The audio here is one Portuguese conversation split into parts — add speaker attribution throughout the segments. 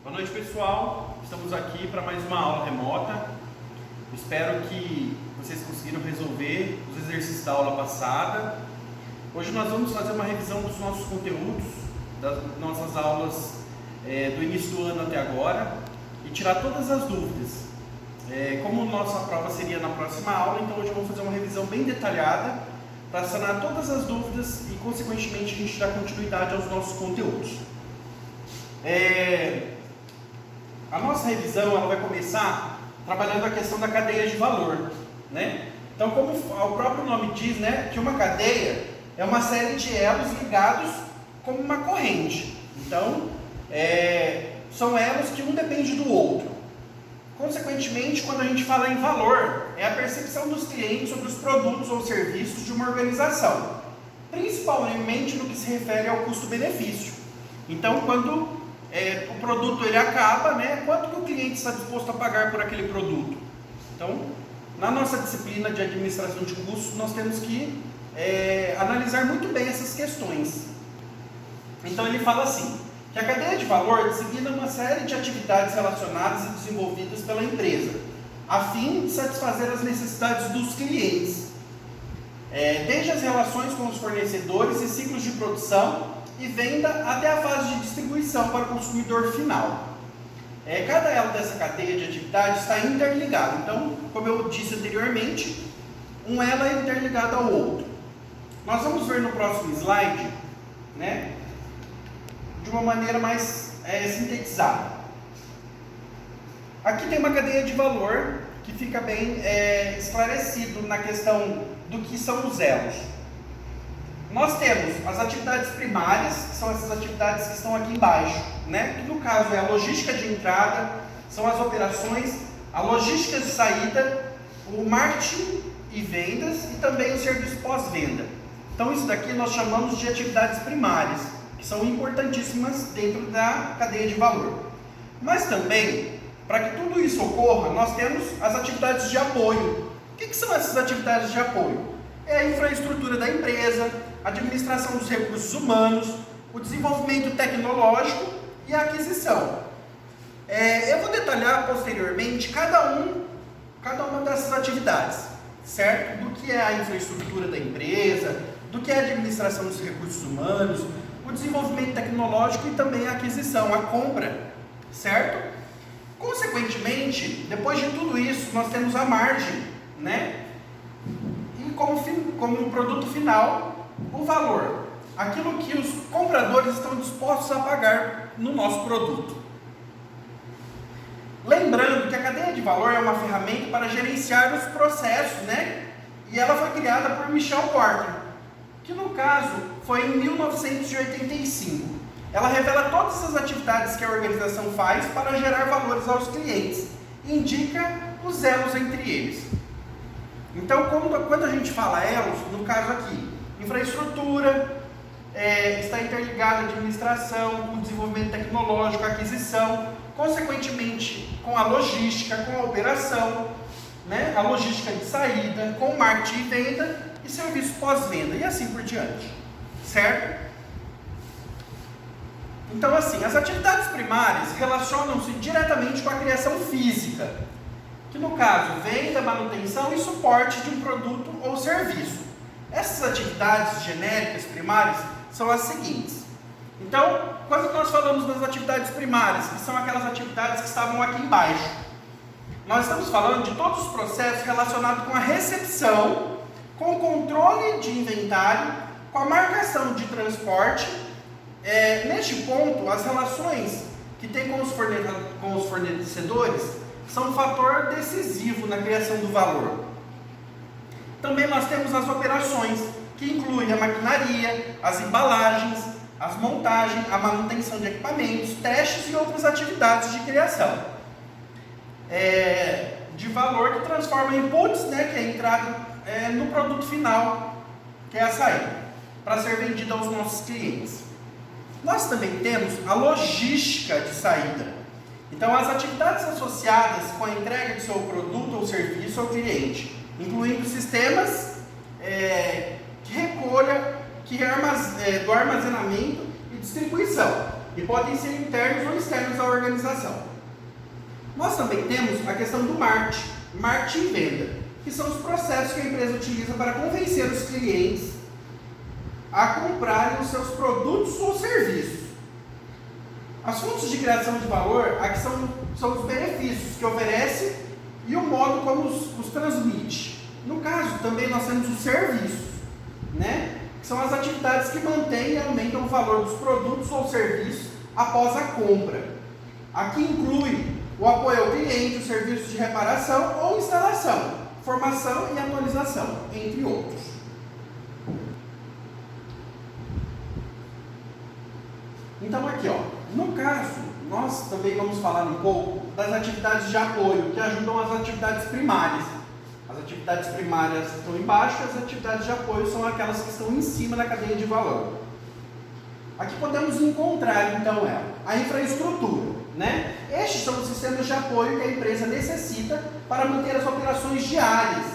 Speaker 1: Boa noite, pessoal. Estamos aqui para mais uma aula remota. Espero que vocês conseguiram resolver os exercícios da aula passada. Hoje nós vamos fazer uma revisão dos nossos conteúdos, das nossas aulas do início do ano até agora e tirar todas as dúvidas. Como nossa prova seria na próxima aula, então hoje eu vou fazer uma revisão bem detalhada para sanar todas as dúvidas e, consequentemente, a gente dar continuidade aos nossos conteúdos. A nossa revisão ela vai começar trabalhando a questão da cadeia de valor, né? Então, como o próprio nome diz, né, que uma cadeia é uma série de elos ligados como uma corrente. Então, são elos que um depende do outro. Consequentemente, quando a gente fala em valor, é a percepção dos clientes sobre os produtos ou serviços de uma organização, principalmente no que se refere ao custo-benefício. Então, quando o produto ele acaba, né, quanto que o cliente está disposto a pagar por aquele produto? Então, na nossa disciplina de administração de custos, nós temos que analisar muito bem essas questões. Então, ele fala assim, que a cadeia de valor designa uma série de atividades relacionadas e desenvolvidas pela empresa, a fim de satisfazer as necessidades dos clientes, desde as relações com os fornecedores e ciclos de produção e venda até a fase de distribuição para o consumidor final. Cada elo dessa cadeia de atividades está interligado. Então, como eu disse anteriormente, um elo é interligado ao outro. Nós vamos ver no próximo slide, né, de uma maneira mais sintetizada. Aqui tem uma cadeia de valor que fica bem esclarecido na questão do que são os elos. Nós temos as atividades primárias, que são essas atividades que estão aqui embaixo, né? Que no caso é a logística de entrada, são as operações, a logística de saída, o marketing e vendas e também o serviço pós-venda. Então isso daqui nós chamamos de atividades primárias, que são importantíssimas dentro da cadeia de valor. Mas também, para que tudo isso ocorra, nós temos as atividades de apoio. O que são essas atividades de apoio? É a infraestrutura da empresa, a administração dos recursos humanos, o desenvolvimento tecnológico e a aquisição. Eu vou detalhar posteriormente cada uma dessas atividades, certo? Do que é a infraestrutura da empresa, do que é a administração dos recursos humanos, o desenvolvimento tecnológico e também a aquisição, a compra, certo? Consequentemente, depois de tudo isso, nós temos a margem, né? E como produto final, o valor, aquilo que os compradores estão dispostos a pagar no nosso produto. Lembrando que a cadeia de valor é uma ferramenta para gerenciar os processos, né? E ela foi criada por Michel Porter, que no caso foi em 1985. Ela revela todas as atividades que a organização faz para gerar valores aos clientes e indica os elos entre eles. Então, quando a gente fala elos, no caso aqui, infraestrutura, está interligada à administração, com o desenvolvimento tecnológico, a aquisição, consequentemente com a logística, com a operação, né, a logística de saída, com o marketing e venda e serviço pós-venda e assim por diante, certo? Então, assim, as atividades primárias relacionam-se diretamente com a criação física, que no caso, venda, manutenção e suporte de um produto ou serviço. Essas atividades genéricas primárias são as seguintes. Então, quando nós falamos das atividades primárias, que são aquelas atividades que estavam aqui embaixo, nós estamos falando de todos os processos relacionados com a recepção, com o controle de inventário, com a marcação de transporte. Neste ponto, as relações que tem com os fornecedores são um fator decisivo na criação do valor. Também nós temos as operações, que incluem a maquinaria, as embalagens, as montagens, a manutenção de equipamentos, testes e outras atividades de criação de valor que transforma inputs, né, que é a entrada no produto final, que é a saída, para ser vendido aos nossos clientes. Nós também temos a logística de saída. Então, as atividades associadas com a entrega de seu produto ou serviço ao cliente, incluindo sistemas que recolha, do armazenamento e distribuição. e podem ser internos ou externos à organização. Nós também temos a questão do marketing e venda, que são os processos que a empresa utiliza para convencer os clientes a comprarem os seus produtos ou serviços. As fontes de criação de valor aqui são os benefícios que oferece e o modo como os transmite. No caso, também nós temos os serviços, né? Que são as atividades que mantêm e aumentam o valor dos produtos ou serviços após a compra. Aqui inclui o apoio ao cliente, os serviços de reparação ou instalação, formação e atualização, entre outros. Então aqui, no caso, nós também vamos falar um pouco das atividades de apoio, que ajudam as atividades primárias. As atividades primárias estão embaixo e as atividades de apoio são aquelas que estão em cima da cadeia de valor. Aqui podemos encontrar, então, a infraestrutura, né? Estes são os sistemas de apoio que a empresa necessita para manter as operações diárias.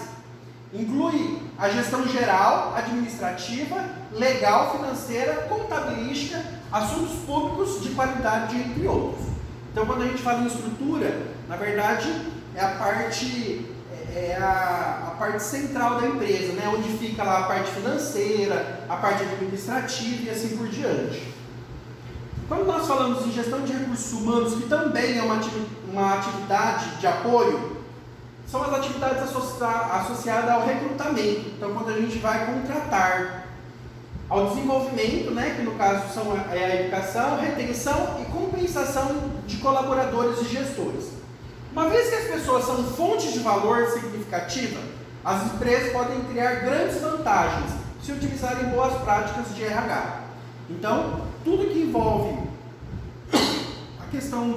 Speaker 1: Inclui a gestão geral, administrativa, legal, financeira, contabilística, assuntos públicos de qualidade, entre outros. Então, quando a gente fala em estrutura, na verdade, é a parte central da empresa, né? Onde fica lá a parte financeira, a parte administrativa e assim por diante. Quando nós falamos em gestão de recursos humanos, que também é uma atividade de apoio, são as atividades associadas ao recrutamento. Então, quando a gente vai contratar, ao desenvolvimento, né, que no caso é a educação, retenção e compensação de colaboradores e gestores. Uma vez que as pessoas são fontes de valor significativa, as empresas podem criar grandes vantagens se utilizarem boas práticas de RH. Então, tudo que envolve a questão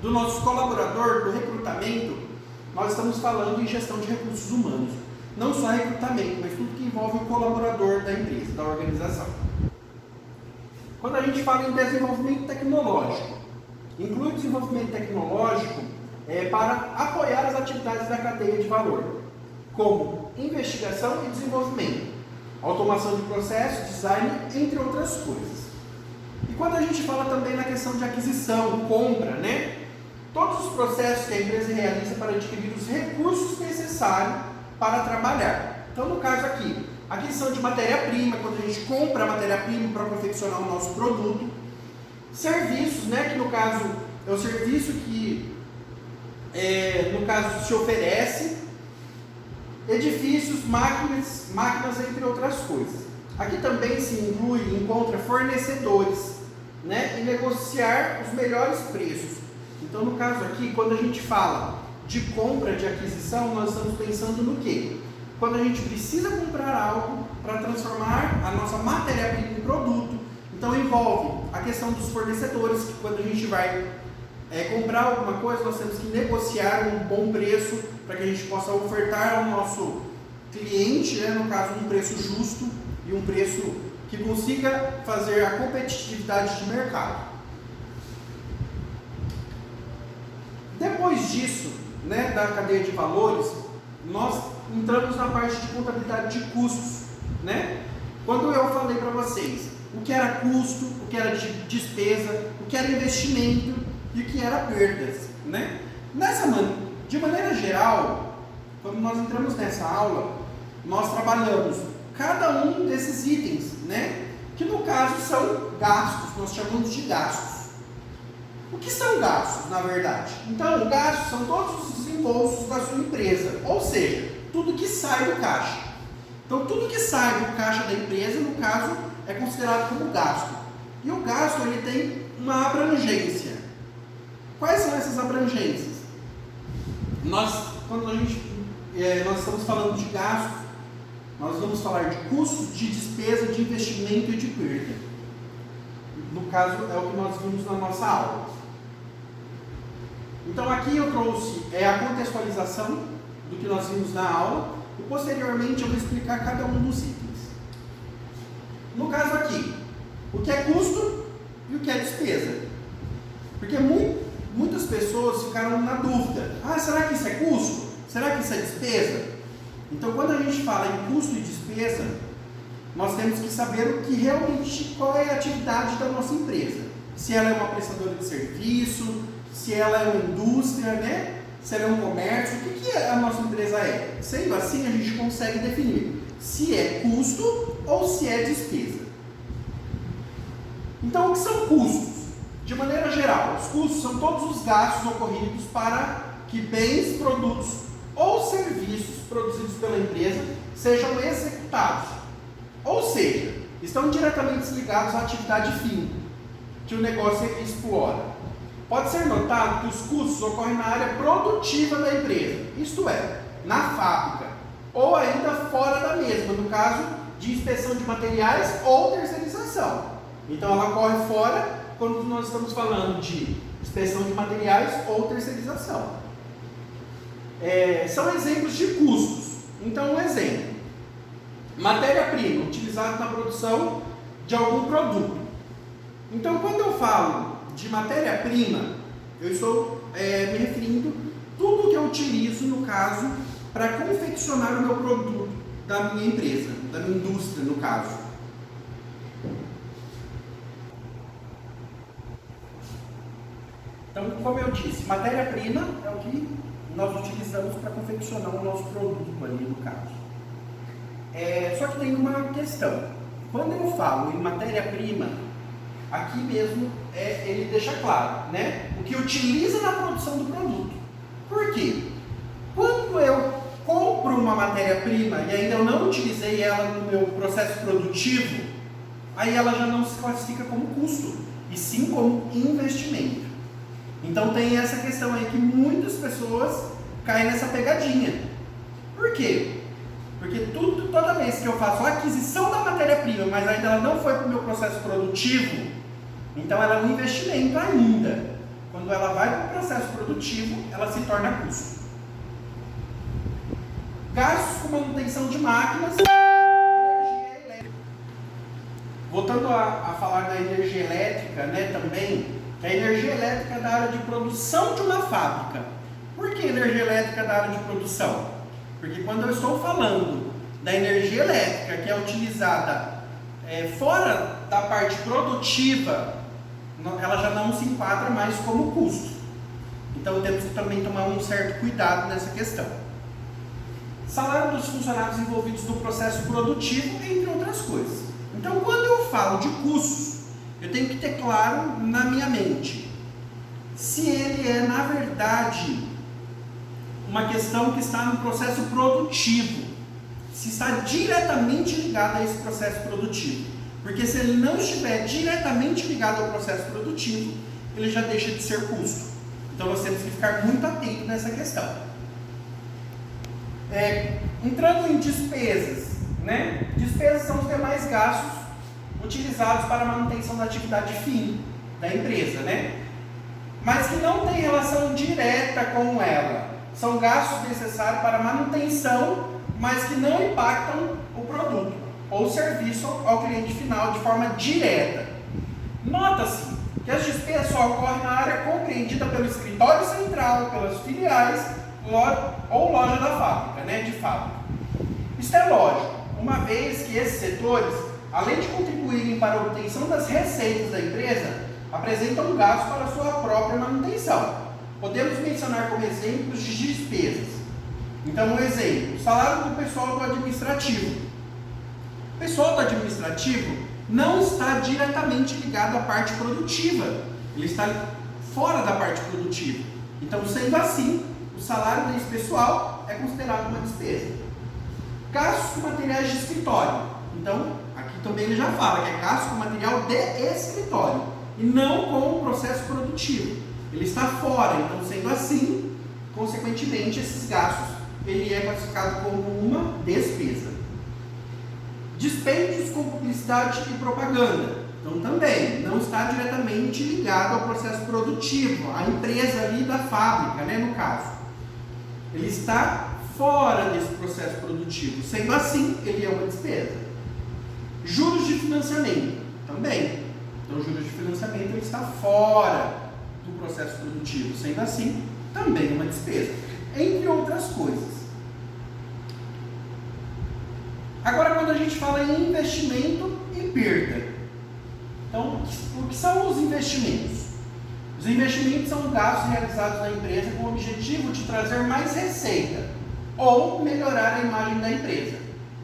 Speaker 1: do nosso colaborador, do recrutamento, nós estamos falando em gestão de recursos humanos. Não só recrutamento, mas tudo que envolve o colaborador da empresa, da organização. Quando a gente fala em desenvolvimento tecnológico, inclui o desenvolvimento tecnológico para apoiar as atividades da cadeia de valor, como investigação e desenvolvimento, automação de processos, design, entre outras coisas. E quando a gente fala também na questão de aquisição, compra, né? Todos os processos que a empresa realiza para adquirir os recursos necessários para trabalhar. Então, no caso aqui, aquisição de matéria-prima, quando a gente compra a matéria-prima para confeccionar o nosso produto. Serviços, né, que no caso é o serviço que, no caso, se oferece. Edifícios, máquinas, entre outras coisas. Aqui também se encontra fornecedores, né, e negociar os melhores preços. Então, no caso aqui, quando a gente fala de compra, de aquisição, nós estamos pensando no quê? Quando a gente precisa comprar algo para transformar a nossa matéria-prima em produto, então envolve a questão dos fornecedores, que quando a gente vai comprar alguma coisa, nós temos que negociar um bom preço para que a gente possa ofertar ao nosso cliente, né, no caso, um preço justo e um preço que consiga fazer a competitividade de mercado. Depois disso, né, da cadeia de valores, nós entramos na parte de contabilidade de custos, né? Quando eu falei para vocês o que era custo, o que era despesa, o que era investimento e o que era perdas, né? De maneira geral, quando nós entramos nessa aula, nós trabalhamos cada um desses itens, né? Que no caso são gastos, nós chamamos de gastos. O que são gastos, na verdade? Então, gastos são todos os desembolsos da sua empresa, ou seja, tudo que sai do caixa. Então, tudo que sai do caixa da empresa, no caso, é considerado como gasto. E o gasto, ele tem uma abrangência. Quais são essas abrangências? Quando nós estamos falando de gastos, nós vamos falar de custos, de despesa, de investimento e de perda. No caso, é o que nós vimos na nossa aula. Então aqui eu trouxe a contextualização do que nós vimos na aula e posteriormente eu vou explicar cada um dos itens. No caso aqui, o que é custo e o que é despesa. Porque muitas pessoas ficaram na dúvida. Será que isso é custo? Será que isso é despesa? Então quando a gente fala em custo e despesa, nós temos que saber qual é a atividade da nossa empresa. se ela é uma prestadora de serviço, se ela é uma indústria, né? Se ela é um comércio, o que a nossa empresa é? Sendo assim, a gente consegue definir se é custo ou se é despesa. Então, o que são custos? De maneira geral, os custos são todos os gastos ocorridos para que bens, produtos ou serviços produzidos pela empresa sejam executados. Ou seja, estão diretamente ligados à atividade fim que o negócio explora. Pode ser notado que os custos ocorrem na área produtiva da empresa, isto é, na fábrica, ou ainda fora da mesma, no caso de inspeção de materiais ou terceirização. Então ela ocorre fora quando nós estamos falando de inspeção de materiais ou terceirização. São exemplos de custos. Então, um exemplo: matéria-prima utilizada na produção de algum produto. Então, quando eu falo de matéria-prima, eu estou me referindo a tudo que eu utilizo, no caso, para confeccionar o meu produto da minha empresa, da minha indústria, no caso. Então, como eu disse, matéria-prima é o que nós utilizamos para confeccionar o nosso produto ali, no caso. Só que tem uma questão. Quando eu falo em matéria-prima, aqui mesmo ele deixa claro, né? O que utiliza na produção do produto. Por quê? Quando eu compro uma matéria-prima e ainda eu não utilizei ela no meu processo produtivo, aí ela já não se classifica como custo, e sim como investimento. Então tem essa questão aí que muitas pessoas caem nessa pegadinha. Por quê? Porque toda vez que eu faço a aquisição da matéria-prima, mas ainda ela não foi para o meu processo produtivo, então ela é um investimento ainda. Quando ela vai para o processo produtivo, ela se torna custo. Gastos com manutenção de máquinas, energia elétrica. Voltando a falar da energia elétrica, né, também, a energia elétrica é da área de produção de uma fábrica. Por que energia elétrica é da área de produção? Porque quando eu estou falando da energia elétrica que é utilizada fora da parte produtiva, ela já não se enquadra mais como custo. Então temos que também tomar um certo cuidado nessa questão. Salário dos funcionários envolvidos no processo produtivo, entre outras coisas. Então, quando eu falo de custos, eu tenho que ter claro na minha mente se ele é, na verdade, uma questão que está no processo produtivo, se está diretamente ligado a esse processo produtivo. Porque se ele não estiver diretamente ligado ao processo produtivo, ele já deixa de ser custo. Então nós temos que ficar muito atentos nessa questão. Entrando em despesas, né? Despesas são os demais gastos utilizados para a manutenção da atividade fim da empresa, né? Mas que não tem relação direta com ela. São gastos necessários para a manutenção, mas que não impactam o produto ou serviço ao cliente final de forma direta. Nota-se que as despesas só ocorrem na área compreendida pelo escritório central, pelas filiais ou loja da fábrica, né, de fábrica. Isso é lógico, uma vez que esses setores, além de contribuírem para a obtenção das receitas da empresa, apresentam gastos para a sua própria manutenção. Podemos mencionar como exemplos de despesas. Então, um exemplo: salário do pessoal do administrativo. O pessoal do administrativo não está diretamente ligado à parte produtiva, ele está fora da parte produtiva. Então, sendo assim, o salário desse pessoal é considerado uma despesa. Gastos com materiais de escritório. Então, aqui também ele já fala que é gasto com material de escritório e não com o processo produtivo. Ele está fora, então, sendo assim, consequentemente, esses gastos ele é classificado como uma despesa. Dispêndios com publicidade e propaganda. Então, também não está diretamente ligado ao processo produtivo, à empresa ali da fábrica, né, no caso. Ele está fora desse processo produtivo. Sendo assim, ele é uma despesa. Juros de financiamento. Também. Então, juros de financiamento ele está fora do processo produtivo. Sendo assim, também é uma despesa. Entre outras coisas. Agora, quando a gente fala em investimento e perda. Então, o que são os investimentos? Os investimentos são gastos realizados na empresa com o objetivo de trazer mais receita ou melhorar a imagem da empresa.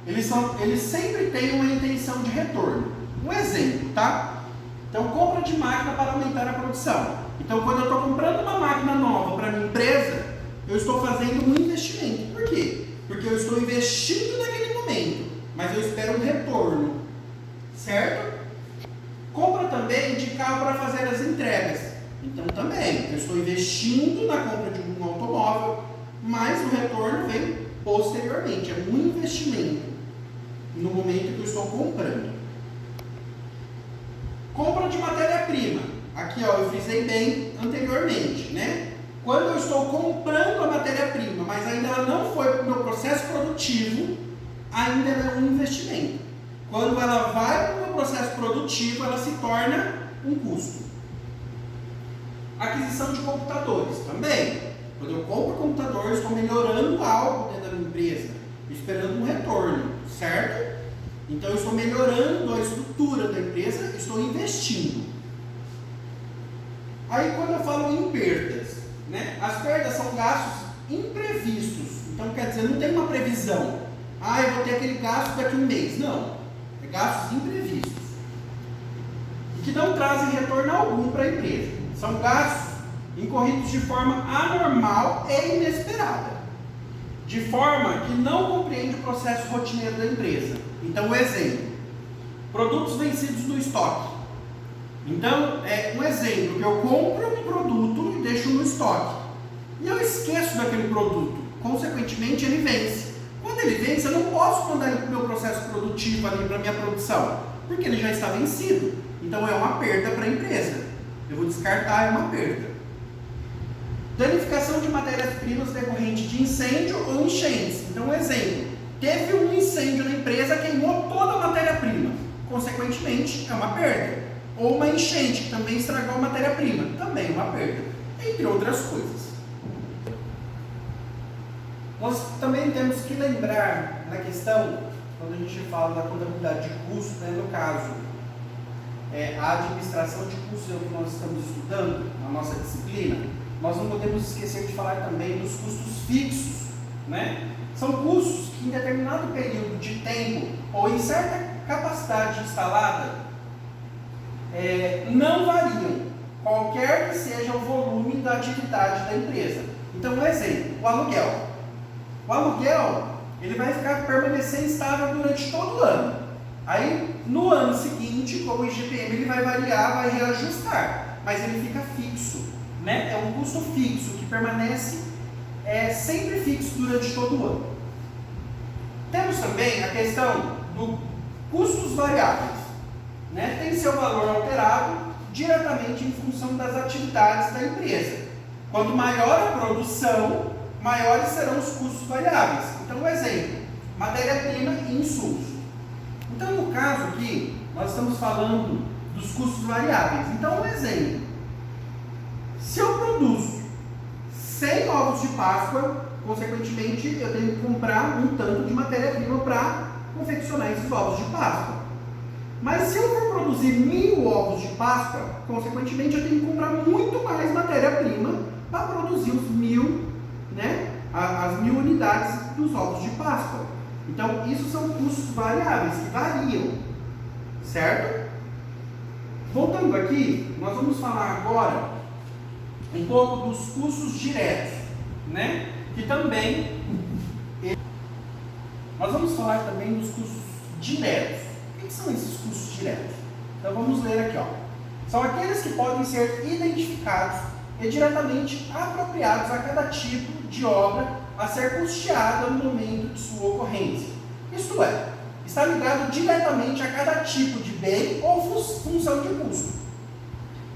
Speaker 1: Eles sempre têm uma intenção de retorno. Um exemplo, tá? Então, compra de máquina para aumentar a produção. Então, quando eu estou comprando uma máquina nova para a minha empresa, eu estou fazendo um investimento. Por quê? Porque eu estou investindo naquele momento, mas eu espero um retorno, certo? Compra também de carro para fazer as entregas. Então, também, eu estou investindo na compra de um automóvel, mas o retorno vem posteriormente. É um investimento no momento que eu estou comprando. Compra de matéria-prima. Aqui, ó, eu frisei bem anteriormente, né? Quando eu estou comprando a matéria-prima, mas ainda ela não foi para o meu processo produtivo, ainda é um investimento. Quando ela vai para o meu processo produtivo, ela se torna um custo. Aquisição de computadores também. Quando eu compro o computador, eu estou melhorando algo dentro da minha empresa, esperando um retorno, certo? Então eu estou melhorando a estrutura da empresa, estou investindo. Aí quando eu falo em perdas, né? As perdas são gastos imprevistos. Então quer dizer, não tem uma previsão. Ah, eu vou ter aquele gasto daqui a um mês. Não. É gastos imprevistos. E que não trazem retorno algum para a empresa. São gastos incorridos de forma anormal e inesperada. De forma que não compreende o processo rotineiro da empresa. Então, exemplo. Produtos vencidos no estoque. Então, um exemplo, eu compro um produto e deixo no estoque. E eu esqueço daquele produto. Consequentemente, ele vence. Quando ele vence, eu não posso mandar ele para o meu processo produtivo ali, para a minha produção. Porque ele já está vencido. Então, é uma perda para a empresa. Eu vou descartar, é uma perda. Danificação de matérias-primas decorrente de incêndio ou enchentes. Então, um exemplo. Teve um incêndio na empresa, queimou toda a matéria-prima. Consequentemente, é uma perda. Ou uma enchente, que também estragou a matéria-prima. Também é uma perda. Entre outras coisas. Nós também temos que lembrar na questão, quando a gente fala da contabilidade de custos, né, no caso, a administração de custos é o que nós estamos estudando na nossa disciplina, nós não podemos esquecer de falar também dos custos fixos, né? São custos que em determinado período de tempo ou em certa capacidade instalada não variam, qualquer que seja o volume da atividade da empresa. Então, um exemplo, o aluguel. O aluguel, ele vai permanecer estável durante todo o ano. Aí, no ano seguinte, como o IGPM, ele vai variar, vai reajustar, mas ele fica fixo, né? É um custo fixo que permanece sempre fixo durante todo o ano. Temos também a questão dos custos variáveis, né? Tem seu valor alterado diretamente em função das atividades da empresa. Quanto maior a produção, maiores serão os custos variáveis. Então, um exemplo, matéria-prima e insumos. Então, no caso aqui, nós estamos falando dos custos variáveis. Então, um exemplo, se eu produzo 100 ovos de Páscoa, consequentemente, eu tenho que comprar um tanto de matéria-prima para confeccionar esses ovos de Páscoa. Mas se eu for produzir 1000 ovos de Páscoa, consequentemente, eu tenho que comprar muito mais matéria-prima para produzir os 1000, né, as 1000 unidades dos ovos de Páscoa. Então, isso são custos variáveis que variam, certo? Voltando aqui, nós vamos falar agora um pouco dos custos diretos, né? Que também nós vamos falar também dos custos diretos. O que são esses custos diretos? Então vamos ler aqui, ó. São aqueles que podem ser identificados e diretamente apropriados a cada tipo de obra a ser custeada no momento de sua ocorrência. Isto é, está ligado diretamente a cada tipo de bem ou função de custo.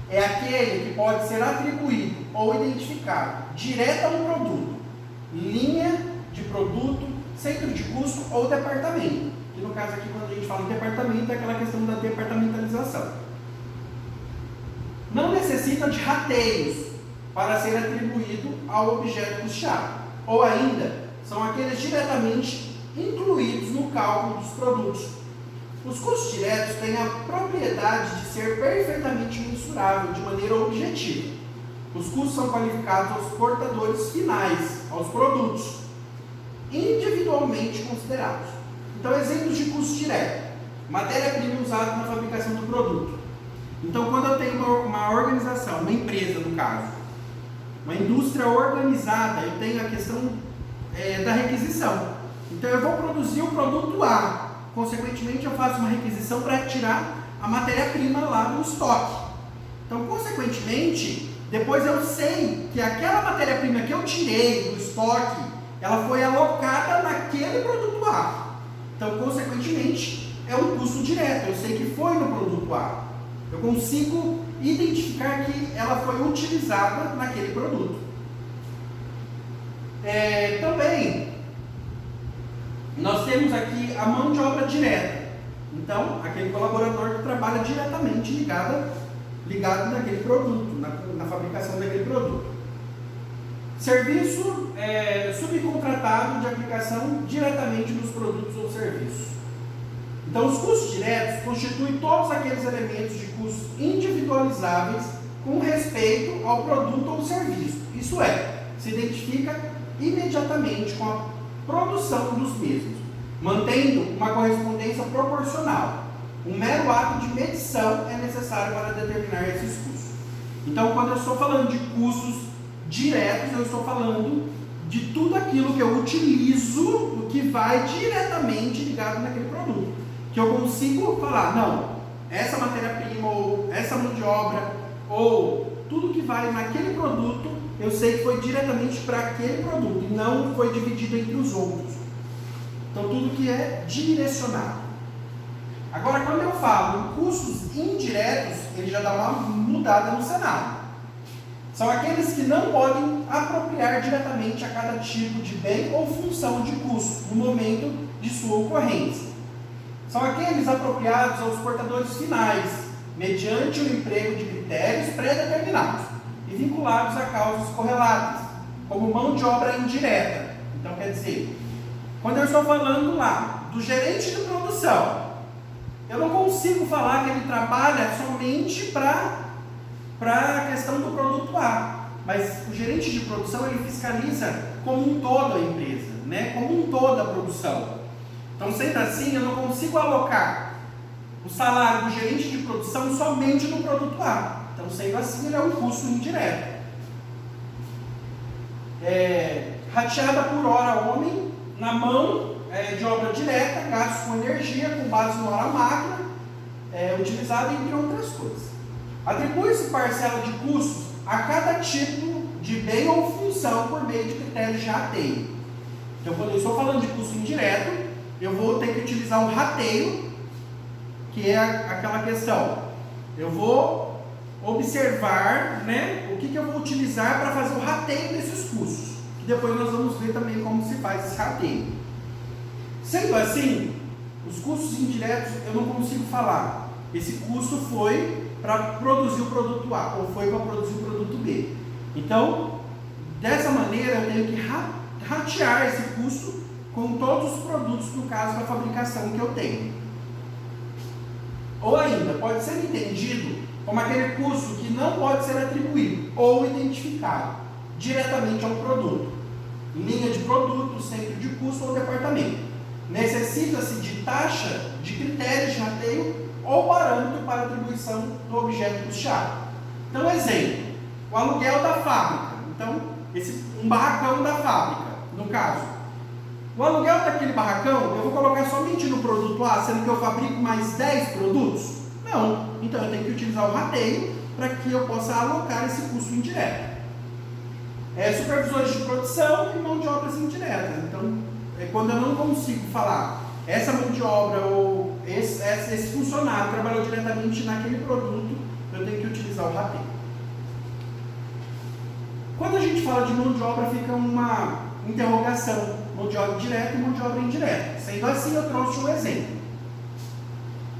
Speaker 1: É aquele que pode ser atribuído ou identificado direto a um produto, linha de produto, centro de custo ou departamento. Que no caso aqui, quando a gente fala em departamento, é aquela questão da departamentalização. Não necessita de rateios para ser atribuído ao objeto custeado. Ou ainda, são aqueles diretamente incluídos no cálculo dos produtos, Os custos diretos têm a propriedade de ser perfeitamente mensurável de maneira objetiva. Os custos são qualificados aos portadores finais, aos produtos, individualmente considerados. Então, exemplos de custo direto: matéria-prima usada na fabricação do produto. Então, quando eu tenho uma organização, uma empresa no caso, uma indústria organizada, eu tenho a questão da requisição. Então, eu vou produzir o produto A. Consequentemente, eu faço uma requisição para tirar a matéria-prima lá do estoque. Então, consequentemente, depois eu sei que aquela matéria-prima que eu tirei do estoque, ela foi alocada naquele produto A. Então, consequentemente, é um custo direto. Eu sei que foi no produto A. Eu consigo identificar que ela foi utilizada naquele produto. Também, nós temos aqui a mão de obra direta. Então, aquele colaborador que trabalha diretamente ligado naquele produto, na fabricação daquele produto. Serviço subcontratado de aplicação diretamente nos produtos ou serviços. Então, os custos diretos constituem todos aqueles elementos de custos individualizáveis com respeito ao produto ou serviço. Isso é, se identifica imediatamente com a produção dos mesmos, mantendo uma correspondência proporcional. Um mero ato de medição é necessário para determinar esses custos. Então, quando eu estou falando de custos diretos, eu estou falando de tudo aquilo que eu utilizo, o que vai diretamente ligado naquele produto. Que eu consigo falar, não, essa matéria-prima, ou essa mão de obra, ou tudo que vai naquele produto, eu sei que foi diretamente para aquele produto, e não foi dividido entre os outros. Então, tudo que é direcionado. Agora, quando eu falo em custos indiretos, ele já dá uma mudada no cenário. São aqueles que não podem apropriar diretamente a cada tipo de bem ou função de custo no momento de sua ocorrência. São aqueles apropriados aos portadores finais, mediante o emprego de critérios pré-determinados e vinculados a causas correlatas, como mão de obra indireta. Então, quer dizer, quando eu estou falando lá do gerente de produção, eu não consigo falar que ele trabalha somente para a questão do produto A, mas o gerente de produção ele fiscaliza como um todo a empresa, né? Como um todo a produção. Então, sendo assim, eu não consigo alocar o salário do gerente de produção somente no produto A. Então, sendo assim, ele é um custo indireto. Rateada por hora homem, na mão de obra direta, gastos com energia, com base no hora máquina, utilizada entre outras coisas. Atribui-se parcela de custos a cada tipo de bem ou função por meio de critérios de rateio. Então, quando eu estou falando de custo indireto, eu vou ter que utilizar o rateio, que é aquela questão. Eu vou observar, né, o que eu vou utilizar para fazer o rateio desses custos. Que depois nós vamos ver também como se faz esse rateio. Sendo assim, os custos indiretos eu não consigo falar. Esse custo foi para produzir o produto A ou foi para produzir o produto B. Então, dessa maneira eu tenho que ratear esse custo com todos os produtos, no caso da fabricação que eu tenho. Ou ainda, pode ser entendido como aquele custo que não pode ser atribuído ou identificado diretamente ao produto. Linha de produto, centro de custo ou departamento. Necessita-se de taxa, de critérios de rateio ou parâmetro para atribuição do objeto custeado. Então, exemplo, o aluguel da fábrica. Então, um barracão da fábrica, no caso. O aluguel daquele barracão, eu vou colocar somente no produto A, sendo que eu fabrico mais 10 produtos? Não. Então, eu tenho que utilizar o rateio para que eu possa alocar esse custo indireto. Supervisores de produção e mão de obras indiretas. Então, quando eu não consigo falar essa mão de obra ou esse funcionário trabalhou diretamente naquele produto, eu tenho que utilizar o rateio. Quando a gente fala de mão de obra, fica uma interrogação: mão de obra direta e mão de obra indireta. Sendo assim, eu trouxe um exemplo.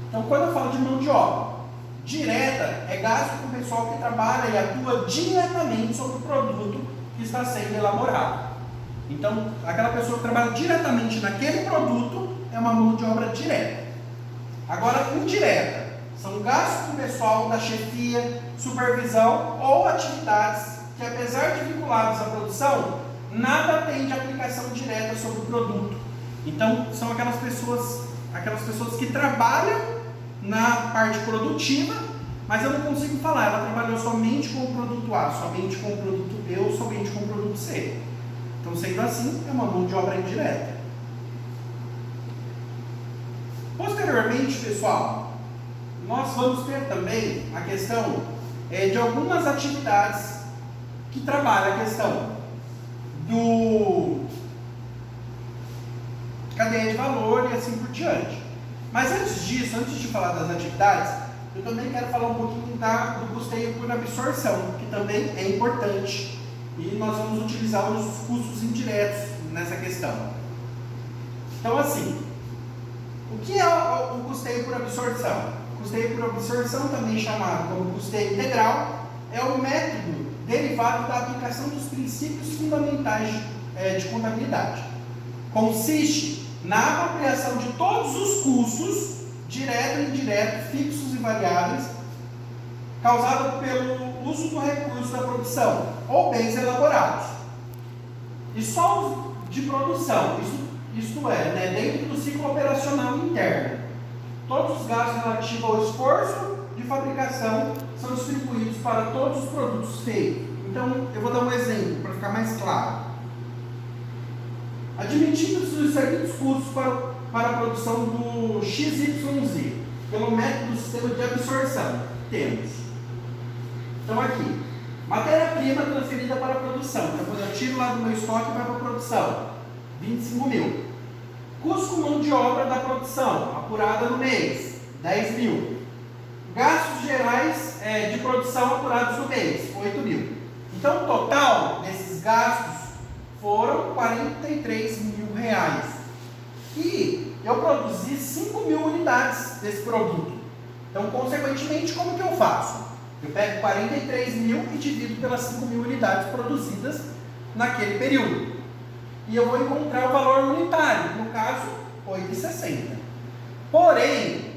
Speaker 1: Então, quando eu falo de mão de obra direta, é gasto com o pessoal que trabalha e atua diretamente sobre o produto que está sendo elaborado. Então, aquela pessoa que trabalha diretamente naquele produto é uma mão de obra direta. Agora, indireta são gastos com o pessoal da chefia, supervisão ou atividades que, apesar de vinculados à produção, nada tem de aplicação direta sobre o produto. Então, são aquelas pessoas que trabalham na parte produtiva, mas eu não consigo falar, ela trabalhou somente com o produto A, somente com o produto B ou somente com o produto C. Então, sendo assim, é uma mão de obra indireta. Posteriormente, pessoal, nós vamos ter também a questão de algumas atividades que trabalham a questão do cadeia de valor e assim por diante. Mas antes disso, antes de falar das atividades, eu também quero falar um pouquinho do custeio por absorção, que também é importante e nós vamos utilizar os custos indiretos nessa questão. Então, assim, o que é o custeio por absorção? O custeio por absorção, também chamado como custeio integral, é o método derivado da aplicação dos princípios fundamentais de contabilidade. Consiste na apropriação de todos os custos, direto e indireto, fixos e variáveis, causados pelo uso do recurso da produção ou bens elaborados. E só os de produção, isto é, dentro do ciclo operacional interno. Todos os gastos relativos ao esforço de fabricação são distribuídos para todos os produtos feitos. Então, eu vou dar um exemplo para ficar mais claro. Admitidos os serviços custos para a produção do XYZ, pelo método do sistema de absorção, temos. Então, aqui, matéria-prima transferida para a produção. Então, quando eu tiro lá do meu estoque e vai para a produção, 25 mil. Custo com mão de obra da produção, apurada no mês, 10 mil. Gastos gerais de produção apurados no mês, 8 mil. Então, o total desses gastos foram 43 mil reais. E eu produzi 5 mil unidades desse produto. Então, consequentemente, como que eu faço? Eu pego 43 mil e divido pelas 5 mil unidades produzidas naquele período. E eu vou encontrar o valor unitário, no caso, 8,60. Porém,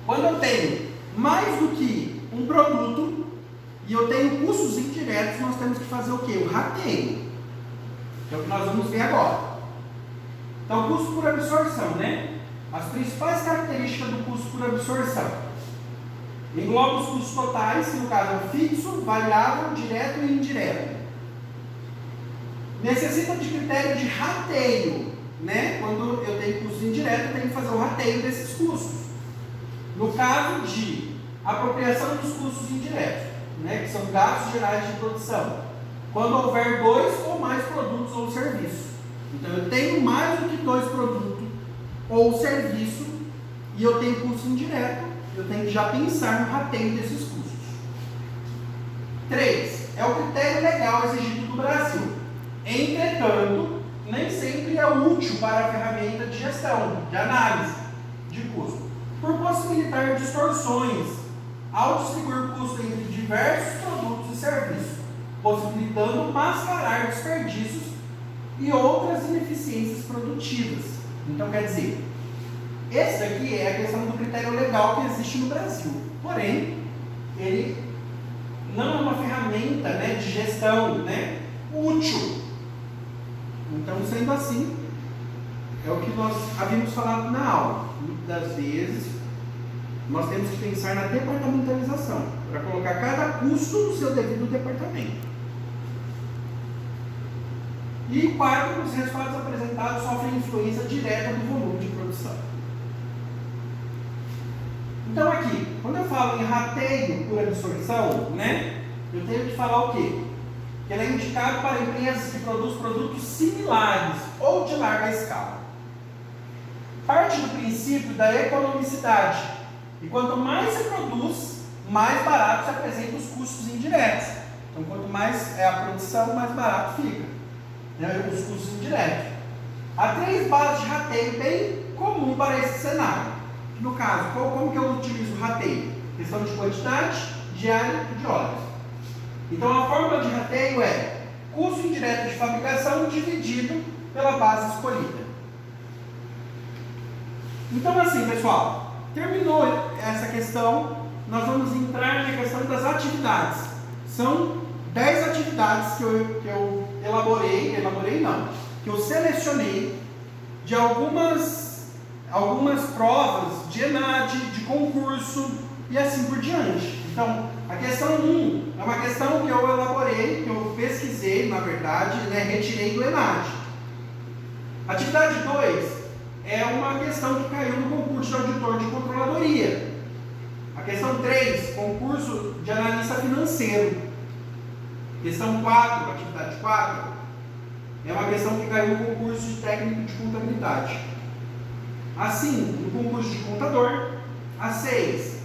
Speaker 1: quando eu tenho mais do que um produto e eu tenho custos indiretos, nós temos que fazer o quê? O rateio. Que é o que nós vamos ver agora. Então, custo por absorção, né? As principais características do custo por absorção. Engloba os custos totais, que no caso é fixo, variável, direto e indireto. Necessita de critério de rateio, né? Quando eu tenho custo indireto, eu tenho que fazer o rateio desses custos. No caso de apropriação dos custos indiretos, né? Que são gastos gerais de produção. Quando houver 2 ou mais produtos ou serviços. Então, eu tenho mais do que 2 produtos ou serviço e eu tenho custo indireto, eu tenho que já pensar no rateio desses custos. 3. É o critério legal exigido do Brasil. Entretanto, nem sempre é útil para a ferramenta de gestão, de análise de custo, por possibilitar distorções ao distribuir custo entre diversos produtos e serviços, possibilitando mascarar desperdícios e outras ineficiências produtivas. Então, quer dizer, esse daqui é a questão do critério legal que existe no Brasil. Porém, ele não é uma ferramenta, né, de gestão, né, útil. Então, sendo assim, é o que nós havíamos falado na aula. Muitas vezes, nós temos que pensar na departamentalização, para colocar cada custo no seu devido departamento. E 4, os resultados apresentados sofrem influência direta do volume de produção. Então aqui, quando eu falo em rateio por absorção, né, eu tenho que falar o quê? Que ele é indicado para empresas que produzem produtos similares ou de larga escala. Parte do princípio da economicidade. E quanto mais se produz, mais barato se apresentam os custos indiretos. Então, quanto mais é a produção, mais barato fica, né, os custos indiretos. Há 3 bases de rateio bem comum para esse cenário. No caso, como que eu utilizo o rateio? Questão de quantidade, diária e de horas. Então, a fórmula de rateio é custo indireto de fabricação dividido pela base escolhida. Então assim, pessoal, terminou essa questão, nós vamos entrar na questão das atividades. São 10 atividades que eu que eu selecionei de algumas provas de ENAD, de concurso e assim por diante. Então, a questão 1 é uma questão que eu elaborei, que eu pesquisei, na verdade, retirei do ENAD. Atividade 2 é uma questão que caiu no concurso de auditor de controladoria. A questão 3, concurso de analista financeiro. Questão 4, atividade 4, é uma questão que caiu no concurso de técnico de contabilidade. A 5, no concurso de contador. A 6,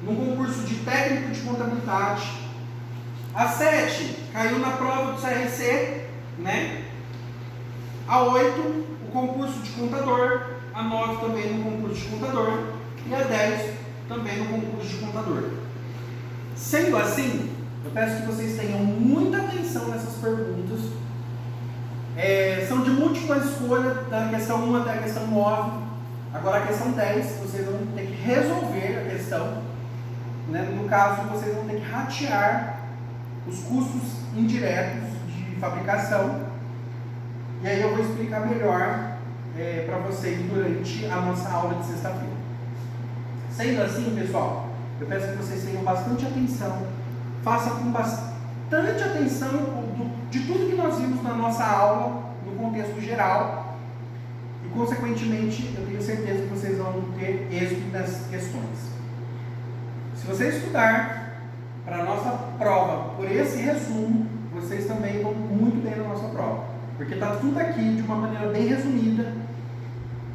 Speaker 1: no concurso de técnico de contabilidade. A 7, caiu na prova do CRC, A 8, o concurso de contador. A 9 também no concurso de contador. E a 10 também no concurso de contador. Sendo assim, eu peço que vocês tenham muita atenção nessas perguntas. São de múltipla escolha, da questão 1 até a questão 9. Agora a questão 10, vocês vão ter que resolver a questão. No caso, vocês vão ter que ratear os custos indiretos de fabricação. E aí eu vou explicar melhor para vocês durante a nossa aula de sexta-feira. Sendo assim, pessoal, eu peço que vocês tenham bastante atenção. Faça com bastante atenção de tudo que nós vimos na nossa aula, no contexto geral. E, consequentemente, eu tenho certeza que vocês vão ter êxito nessas questões. Se você estudar para a nossa prova por esse resumo, vocês também vão muito bem na nossa prova. Porque está tudo aqui de uma maneira bem resumida.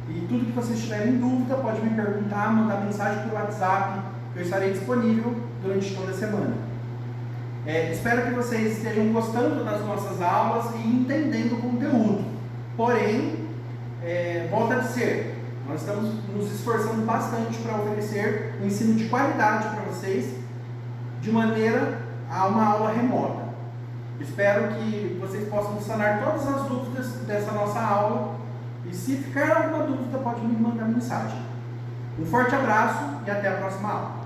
Speaker 1: E tudo que vocês tiverem dúvida, pode me perguntar, mandar mensagem por WhatsApp, que eu estarei disponível durante toda a semana. Espero que vocês estejam gostando das nossas aulas e entendendo o conteúdo. Porém, volta a dizer, nós estamos nos esforçando bastante para oferecer um ensino de qualidade para vocês, de maneira a uma aula remota. Espero que vocês possam sanar todas as dúvidas dessa nossa aula. E se ficar alguma dúvida, pode me mandar mensagem. Um forte abraço e até a próxima aula.